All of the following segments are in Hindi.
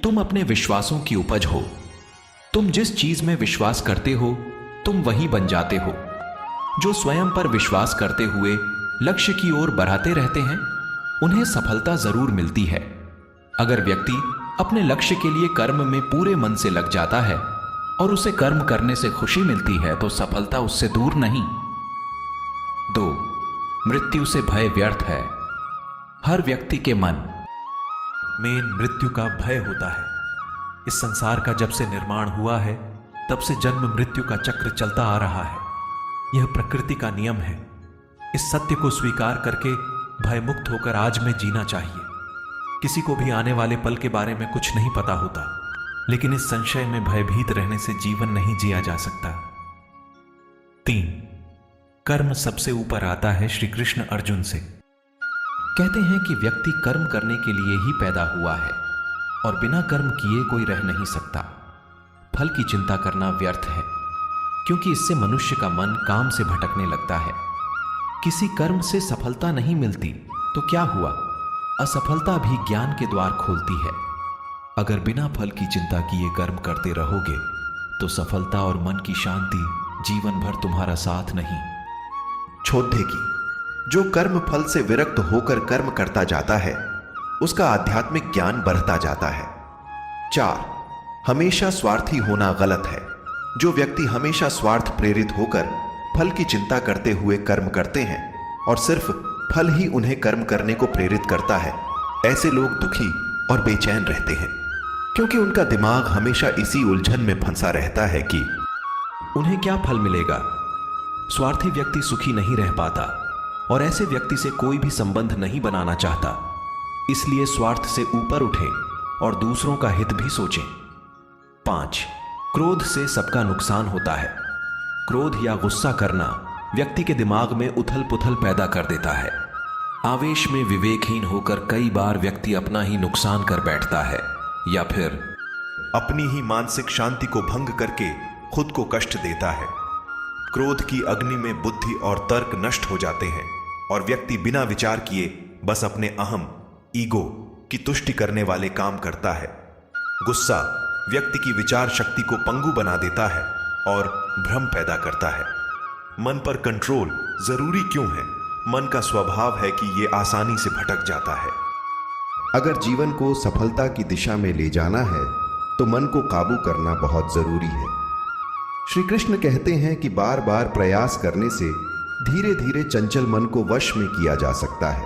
तुम अपने विश्वासों की उपज हो। तुम जिस चीज में विश्वास करते हो तुम वही बन जाते हो। जो स्वयं पर विश्वास करते हुए लक्ष्य की ओर बढ़ाते रहते हैं उन्हें सफलता जरूर मिलती है। अगर व्यक्ति अपने लक्ष्य के लिए कर्म में पूरे मन से लग जाता है और उसे कर्म करने से खुशी मिलती है तो सफलता उससे दूर नहीं। 2. मृत्यु से भय व्यर्थ है। हर व्यक्ति के मन में मृत्यु का भय होता है। इस संसार का जब से निर्माण हुआ है तब से जन्म मृत्यु का चक्र चलता आ रहा है। यह प्रकृति का नियम है। इस सत्य को स्वीकार करके भयमुक्त होकर आज में जीना चाहिए। किसी को भी आने वाले पल के बारे में कुछ नहीं पता होता, लेकिन इस संशय में भयभीत रहने से जीवन नहीं जिया जा सकता। 3. कर्म सबसे ऊपर आता है। श्री कृष्ण अर्जुन से कहते हैं कि व्यक्ति कर्म करने के लिए ही पैदा हुआ है और बिना कर्म किए कोई रह नहीं सकता। फल की चिंता करना व्यर्थ है, क्योंकि इससे मनुष्य का मन काम से भटकने लगता है। किसी कर्म से सफलता नहीं मिलती तो क्या हुआ? असफलता भी ज्ञान के द्वार खोलती है। अगर बिना फल की चिंता किए कर्म करते रहोगे तो सफलता और मन की शांति जीवन भर तुम्हारा साथ नहीं छोड़ेगी। जो कर्म फल से विरक्त होकर कर्म करता जाता है उसका आध्यात्मिक ज्ञान बढ़ता जाता है। 4. हमेशा स्वार्थी होना गलत है। जो व्यक्ति हमेशा स्वार्थ प्रेरित होकर फल की चिंता करते हुए कर्म करते हैं और सिर्फ फल ही उन्हें कर्म करने को प्रेरित करता है, ऐसे लोग दुखी और बेचैन रहते हैं, क्योंकि उनका दिमाग हमेशा इसी उलझन में फंसा रहता है कि उन्हें क्या फल मिलेगा। स्वार्थी व्यक्ति सुखी नहीं रह पाता और ऐसे व्यक्ति से कोई भी संबंध नहीं बनाना चाहता। इसलिए स्वार्थ से ऊपर उठें और दूसरों का हित भी सोचें। 5. क्रोध से सबका नुकसान होता है। क्रोध या गुस्सा करना व्यक्ति के दिमाग में उथल पुथल पैदा कर देता है। आवेश में विवेकहीन होकर कई बार व्यक्ति अपना ही नुकसान कर बैठता है या फिर अपनी ही मानसिक शांति को भंग करके खुद को कष्ट देता है। क्रोध की अग्नि में बुद्धि और तर्क नष्ट हो जाते हैं और व्यक्ति बिना विचार किए बस अपने अहम ईगो की तुष्टि करने वाले काम करता है। गुस्सा व्यक्ति की विचार शक्ति को पंगु बना देता है और भ्रम पैदा करता है। मन पर कंट्रोल जरूरी क्यों है? मन का स्वभाव है कि यह आसानी से भटक जाता है। अगर जीवन को सफलता की दिशा में ले जाना है तो मन को काबू करना बहुत जरूरी है। श्री कृष्ण कहते हैं कि बार बार प्रयास करने से धीरे धीरे चंचल मन को वश में किया जा सकता है।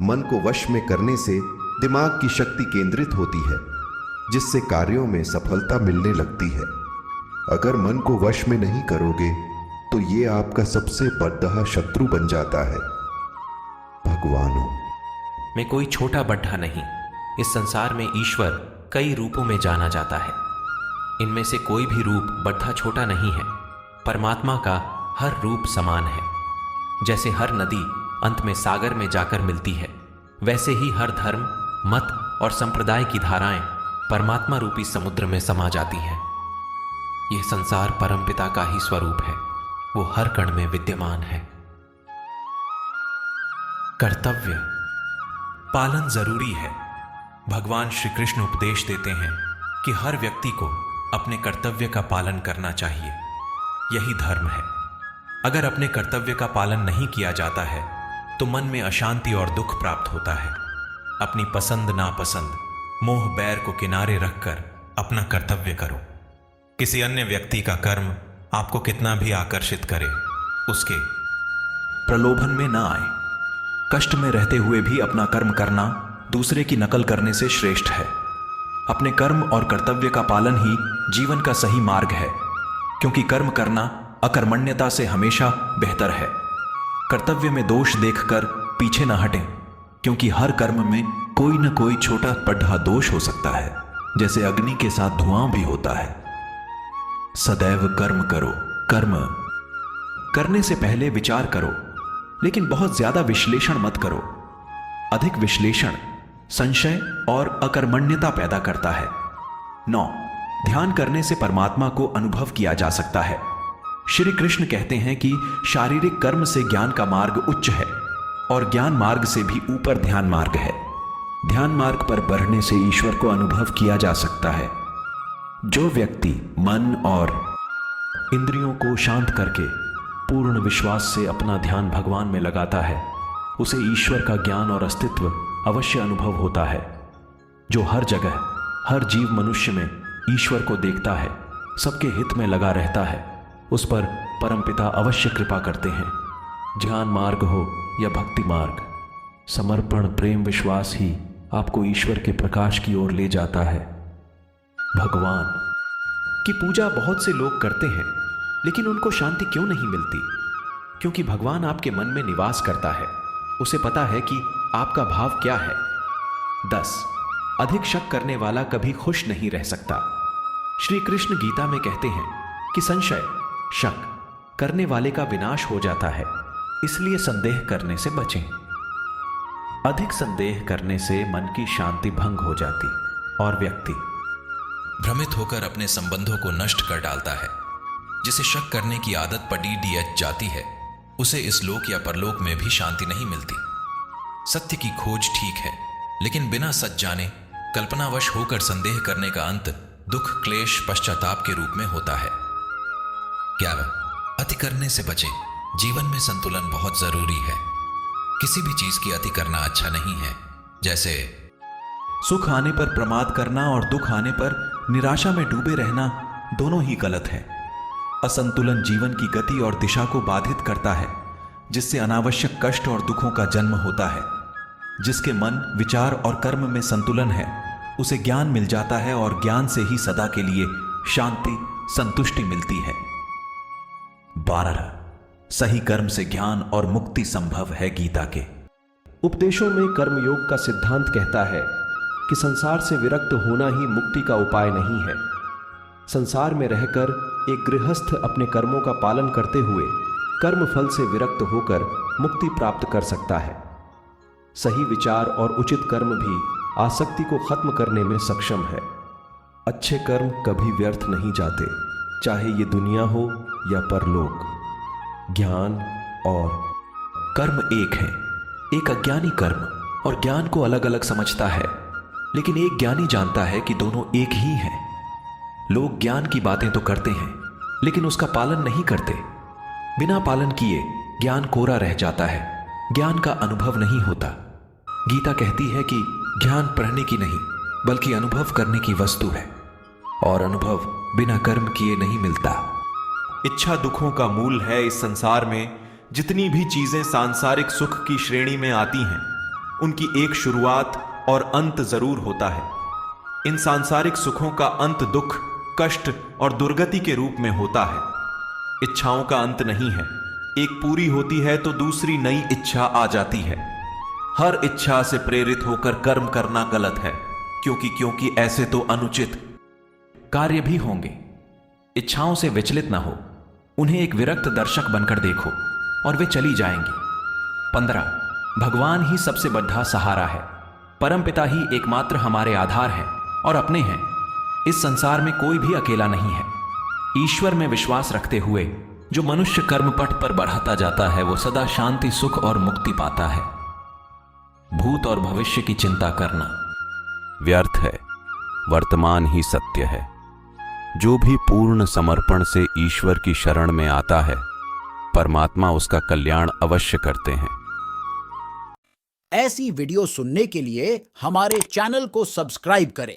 मन को वश में करने से दिमाग की शक्ति केंद्रित होती है, जिससे कार्यों में सफलता मिलने लगती है। अगर मन को वश में नहीं करोगे तो ये आपका सबसे बड़ा शत्रु बन जाता है। भगवानों, मैं कोई छोटा बड्ढा नहीं। इस संसार में ईश्वर कई रूपों में जाना जाता है। इनमें से कोई भी रूप बड्ढा छोटा नहीं है। परमात्मा का हर रूप समान है। जैसे हर नदी अंत में सागर में जाकर मिलती है, वैसे ही हर धर्म, मत और संप्रदाय की धाराएं परमात्मा रूपी समुद्र में समा जाती हैं। यह संसार परमपिता का ही स्वरूप है। वो हर कण में विद्यमान है। कर्तव्य पालन जरूरी है। भगवान श्री कृष्ण उपदेश देते हैं कि हर व्यक्ति को अपने कर्तव्य का पालन करना चाहिए। यही धर्म है। अगर अपने कर्तव्य का पालन नहीं किया जाता है तो मन में अशांति और दुख प्राप्त होता है। अपनी पसंद नापसंद, मोह बैर को किनारे रखकर अपना कर्तव्य करो। किसी अन्य व्यक्ति का कर्म आपको कितना भी आकर्षित करे, उसके प्रलोभन में ना आए। कष्ट में रहते हुए भी अपना कर्म करना दूसरे की नकल करने से श्रेष्ठ है। अपने कर्म और कर्तव्य का पालन ही जीवन का सही मार्ग है, क्योंकि कर्म करना अकर्मण्यता से हमेशा बेहतर है। कर्तव्य में दोष देखकर पीछे न हटें, क्योंकि हर कर्म में कोई न कोई छोटा बड़ा दोष हो सकता है, जैसे अग्नि के साथ धुआं भी होता है। सदैव कर्म करो। कर्म करने से पहले विचार करो, लेकिन बहुत ज्यादा विश्लेषण मत करो। अधिक विश्लेषण संशय और अकर्मण्यता पैदा करता है। 9. ध्यान करने से परमात्मा को अनुभव किया जा सकता है। श्री कृष्ण कहते हैं कि शारीरिक कर्म से ज्ञान का मार्ग उच्च है और ज्ञान मार्ग से भी ऊपर ध्यान मार्ग है। ध्यान मार्ग पर बढ़ने से ईश्वर को अनुभव किया जा सकता है। जो व्यक्ति मन और इंद्रियों को शांत करके पूर्ण विश्वास से अपना ध्यान भगवान में लगाता है, उसे ईश्वर का ज्ञान और अस्तित्व अवश्य अनुभव होता है। जो हर जगह हर जीव मनुष्य में ईश्वर को देखता है, सबके हित में लगा रहता है, उस पर परमपिता अवश्य कृपा करते हैं। ध्यान मार्ग हो या भक्ति मार्ग, समर्पण प्रेम विश्वास ही आपको ईश्वर के प्रकाश की ओर ले जाता है। भगवान की पूजा बहुत से लोग करते हैं, लेकिन उनको शांति क्यों नहीं मिलती? क्योंकि भगवान आपके मन में निवास करता है। उसे पता है कि आपका भाव क्या है। 10. अधिक शक करने वाला कभी खुश नहीं रह सकता। श्री कृष्ण गीता में कहते हैं कि संशय, शक करने वाले का विनाश हो जाता है, इसलिए संदेह करने से बचें। अधिक संदेह करने से मन की शांति भंग हो जाती और व्यक्ति भ्रमित होकर अपने संबंधों को नष्ट कर डालता है। जिसे शक करने की आदत पड़ी जाती है, उसे इस लोक या परलोक में भी शांति नहीं मिलती। सत्य की खोज ठीक है, लेकिन बिना सच जाने कल्पनावश होकर संदेह करने का अंत दुख, क्लेश, पश्चाताप के रूप में होता है। 11. अति करने से बचें। जीवन में संतुलन बहुत जरूरी है। किसी भी चीज की अति करना अच्छा नहीं है। जैसे सुख आने पर प्रमाद करना और दुख आने पर निराशा में डूबे रहना दोनों ही गलत है। असंतुलन जीवन की गति और दिशा को बाधित करता है, जिससे अनावश्यक कष्ट और दुखों का जन्म होता है। जिसके मन, विचार और कर्म में संतुलन है, उसे ज्ञान मिल जाता है और ज्ञान से ही सदा के लिए शांति, संतुष्टि मिलती है। 12. सही कर्म से ज्ञान और मुक्ति संभव है। गीता के उपदेशों में कर्मयोग का सिद्धांत कहता है कि संसार से विरक्त होना ही मुक्ति का उपाय नहीं है। संसार में रहकर एक गृहस्थ अपने कर्मों का पालन करते हुए कर्म फल से विरक्त होकर मुक्ति प्राप्त कर सकता है। सही विचार और उचित कर्म भी आसक्ति को खत्म करने में सक्षम है। अच्छे कर्म कभी व्यर्थ नहीं जाते, चाहे ये दुनिया हो या परलोक। ज्ञान और कर्म एक है। एक अज्ञानी कर्म और ज्ञान को अलग अलग समझता है, लेकिन एक ज्ञानी जानता है कि दोनों एक ही हैं। लोग ज्ञान की बातें तो करते हैं, लेकिन उसका पालन नहीं करते। बिना पालन किए ज्ञान कोरा रह जाता है, ज्ञान का अनुभव नहीं होता। गीता कहती है कि ज्ञान पढ़ने की नहीं, बल्कि अनुभव करने की वस्तु है, और अनुभव बिना कर्म किए नहीं मिलता। इच्छा दुखों का मूल है। इस संसार में जितनी भी चीजें सांसारिक सुख की श्रेणी में आती हैं, उनकी एक शुरुआत और अंत जरूर होता है। इन सांसारिक सुखों का अंत दुख, कष्ट और दुर्गति के रूप में होता है। इच्छाओं का अंत नहीं है। एक पूरी होती है तो दूसरी नई इच्छा आ जाती है। हर इच्छा से प्रेरित होकर कर्म करना गलत है, क्योंकि ऐसे तो अनुचित कार्य भी होंगे। इच्छाओं से विचलित ना हो, उन्हें एक विरक्त दर्शक बनकर देखो और वे चली जाएंगी। 15. भगवान ही सबसे बड़ा सहारा है। परमपिता ही एकमात्र हमारे आधार हैं और अपने हैं। इस संसार में कोई भी अकेला नहीं है। ईश्वर में विश्वास रखते हुए जो मनुष्य कर्म पथ पर बढ़ाता जाता है, वो सदा शांति, सुख और मुक्ति पाता है। भूत और भविष्य की चिंता करना व्यर्थ है। वर्तमान ही सत्य है। जो भी पूर्ण समर्पण से ईश्वर की शरण में आता है, परमात्मा उसका कल्याण अवश्य करते हैं। ऐसी वीडियो सुनने के लिए हमारे चैनल को सब्सक्राइब करें